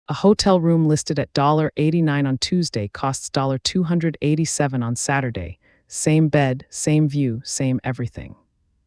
A hotel room listed at $89 on Tuesday costs $287 on Saturday. Same bed, same view, same everything.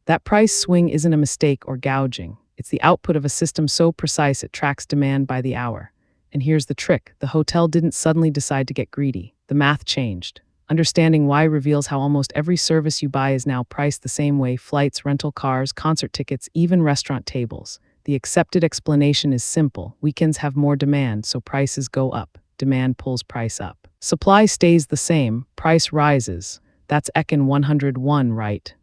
That price swing isn't a mistake or gouging. It's the output of a system so precise it tracks demand by the hour. And here's the trick: the hotel didn't suddenly decide to get greedy. The math changed. Understanding why reveals how almost every service you buy is now priced the same way: flights, rental cars, concert tickets, even restaurant tables. The accepted explanation is simple: weekends have more demand, so prices go up. Demand pulls price up. Supply stays the same, price rises. That's Econ 101, right?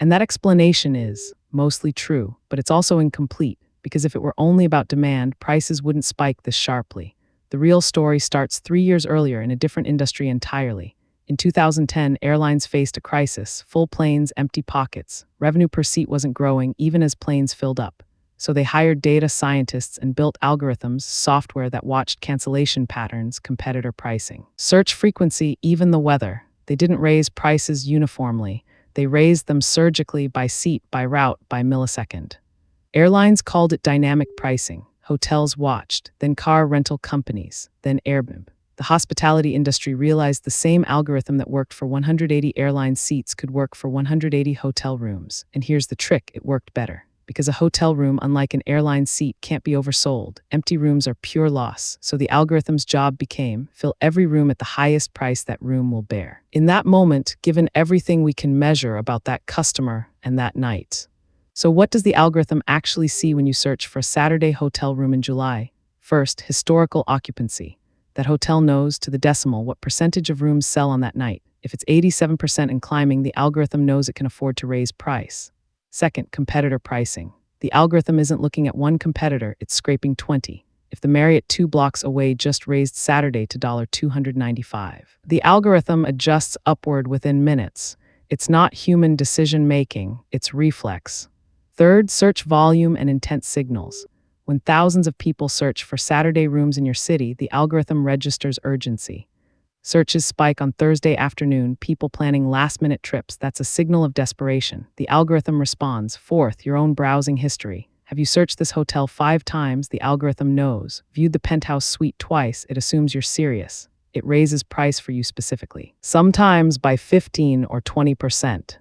And that explanation is mostly true, but it's also incomplete, because if it were only about demand, prices wouldn't spike this sharply. The real story starts 3 years earlier in a different industry entirely. In 2010, airlines faced a crisis: full planes, empty pockets. Revenue per seat wasn't growing, even as planes filled up. So they hired data scientists and built algorithms, software that watched cancellation patterns, competitor pricing, search frequency, even the weather. They didn't raise prices uniformly. They raised them surgically, by seat, by route, by millisecond. Airlines called it dynamic pricing. Hotels watched, then car rental companies, then Airbnb. The hospitality industry realized the same algorithm that worked for 180 airline seats could work for 180 hotel rooms. And here's the trick: it worked better. Because a hotel room, unlike an airline seat, can't be oversold. Empty rooms are pure loss. So the algorithm's job became: fill every room at the highest price that room will bear. In that moment, given everything we can measure about that customer and that night. So what does the algorithm actually see when you search for a Saturday hotel room in July? First, historical occupancy. That hotel knows to the decimal what percentage of rooms sell on that night. If it's 87% and climbing, the algorithm knows it can afford to raise price. Second, competitor pricing. The algorithm isn't looking at one competitor, it's scraping 20. If the Marriott 2 blocks away just raised Saturday to $295, the algorithm adjusts upward within minutes. It's not human decision-making, it's reflex. Third, search volume and intent signals. When thousands of people search for Saturday rooms in your city, the algorithm registers urgency. Searches spike on Thursday afternoon, people planning last-minute trips. That's a signal of desperation. The algorithm responds. Fourth, your own browsing history. Have you searched this hotel 5 times? The algorithm knows. Viewed the penthouse suite twice, it assumes you're serious. It raises price for you specifically, sometimes by 15 or 20%.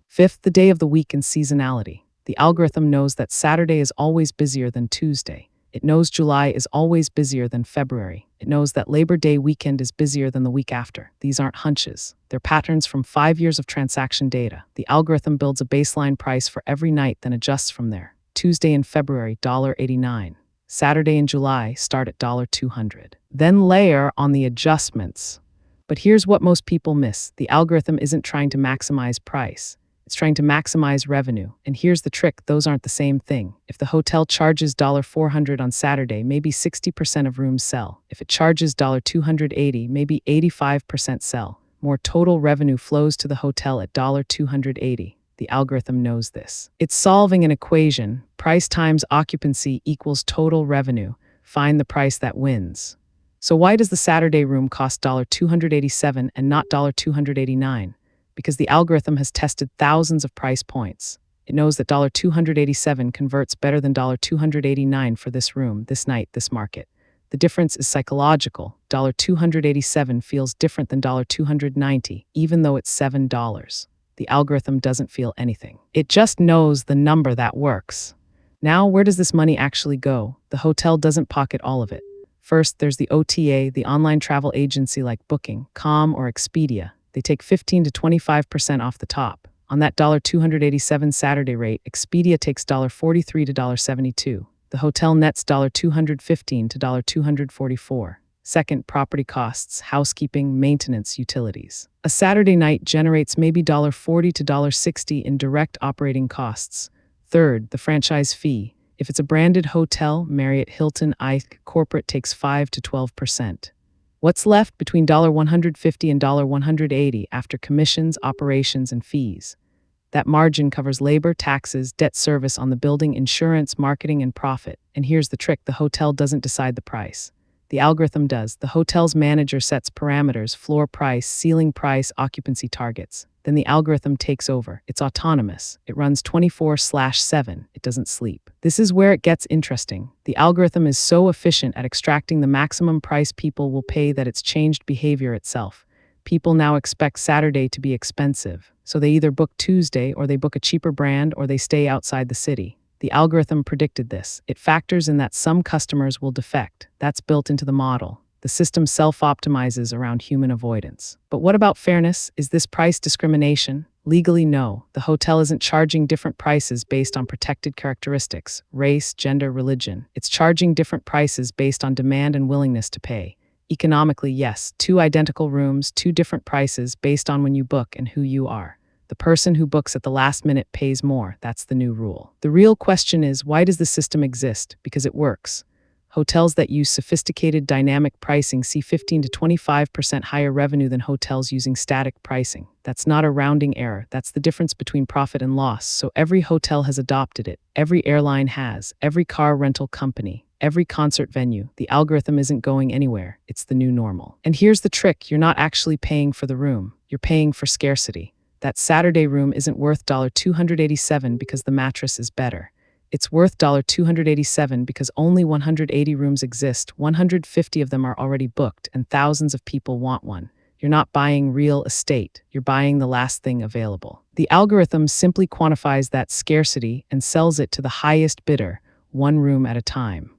Fifth, the day of the week and seasonality. The algorithm knows that Saturday is always busier than Tuesday. It knows July is always busier than February. It knows that Labor Day weekend is busier than the week after. These aren't hunches. They're patterns from 5 years of transaction data. The algorithm builds a baseline price for every night, then adjusts from there. Tuesday in February, $89. Saturday in July, start at $200. Then layer on the adjustments. But here's what most people miss. The algorithm isn't trying to maximize price. It's trying to maximize revenue. And here's the trick: those aren't the same thing. If the hotel charges $400 on Saturday, maybe 60% of rooms sell. If it charges $280, maybe 85% sell. More total revenue flows to the hotel at $280. The algorithm knows this. It's solving an equation: price times occupancy equals total revenue. Find the price that wins. So why does the Saturday room cost $287 and not $289? Because the algorithm has tested thousands of price points. It knows that $287 converts better than $289 for this room, this night, this market. The difference is psychological. $287 feels different than $290, even though it's $7. The algorithm doesn't feel anything. It just knows the number that works. Now, where does this money actually go? The hotel doesn't pocket all of it. First, there's the OTA, the online travel agency like Booking.com or Expedia. They take 15 to 25% off the top. On that $287 Saturday rate, Expedia takes $43 to $72. The hotel nets $215 to $244. Second, property costs, housekeeping, maintenance, utilities. A Saturday night generates maybe $40 to $60 in direct operating costs. Third, the franchise fee. If it's a branded hotel, Marriott, Hilton, Ike, corporate takes 5 to 12%. What's left between $150 and $180 after commissions, operations, and fees? That margin covers labor, taxes, debt service on the building, insurance, marketing, and profit. And here's the trick: the hotel doesn't decide the price. The algorithm does. The hotel's manager sets parameters, floor price, ceiling price, occupancy targets. Then the algorithm takes over. It's autonomous. It runs 24/7. It doesn't sleep. This is where it gets interesting. The algorithm is so efficient at extracting the maximum price people will pay that it's changed behavior itself. People now expect Saturday to be expensive, so they either book Tuesday or they book a cheaper brand or they stay outside the city. The algorithm predicted this. It factors in that some customers will defect. That's built into the model. The system self-optimizes around human avoidance. But what about fairness? Is this price discrimination? Legally, no. The hotel isn't charging different prices based on protected characteristics, race, gender, religion. It's charging different prices based on demand and willingness to pay. Economically, yes, two identical rooms, two different prices based on when you book and who you are. The person who books at the last minute pays more. That's the new rule. The real question is, why does the system exist? Because it works. Hotels that use sophisticated dynamic pricing see 15 to 25% higher revenue than hotels using static pricing. That's not a rounding error. That's the difference between profit and loss. So every hotel has adopted it. Every airline has. Every car rental company. Every concert venue. The algorithm isn't going anywhere. It's the new normal. And here's the trick. You're not actually paying for the room. You're paying for scarcity. That Saturday room isn't worth $287 because the mattress is better. It's worth $287 because only 180 rooms exist, 150 of them are already booked, and thousands of people want one. You're not buying real estate, you're buying the last thing available. The algorithm simply quantifies that scarcity and sells it to the highest bidder, one room at a time.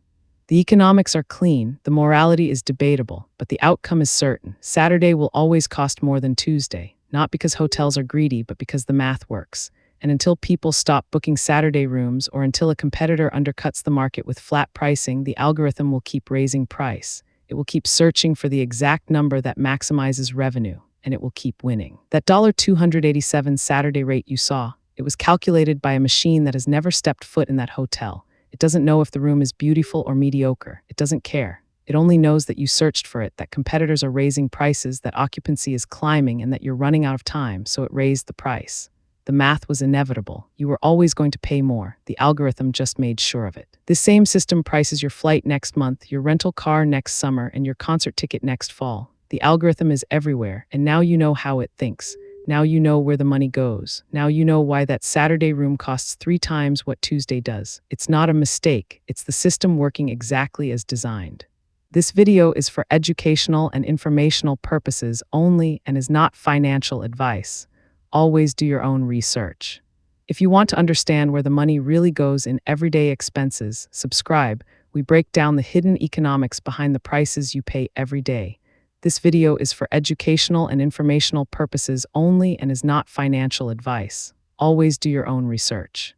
The economics are clean, the morality is debatable, but the outcome is certain. Saturday will always cost more than Tuesday, not because hotels are greedy, but because the math works. And until people stop booking Saturday rooms or until a competitor undercuts the market with flat pricing, the algorithm will keep raising price. It will keep searching for the exact number that maximizes revenue, and it will keep winning. That $287 Saturday rate you saw, it was calculated by a machine that has never stepped foot in that hotel. It doesn't know if the room is beautiful or mediocre. It doesn't care. It only knows that you searched for it, that competitors are raising prices, that occupancy is climbing, and that you're running out of time, so it raised the price. The math was inevitable. You were always going to pay more. The algorithm just made sure of it. This same system prices your flight next month, your rental car next summer, and your concert ticket next fall. The algorithm is everywhere, and now you know how it thinks. Now you know where the money goes. Now you know why that Saturday room costs 3 times what Tuesday does. It's not a mistake. It's the system working exactly as designed. This video is for educational and informational purposes only and is not financial advice. Always do your own research. If you want to understand where the money really goes in everyday expenses, subscribe. We break down the hidden economics behind the prices you pay every day. This video is for educational and informational purposes only and is not financial advice. Always do your own research.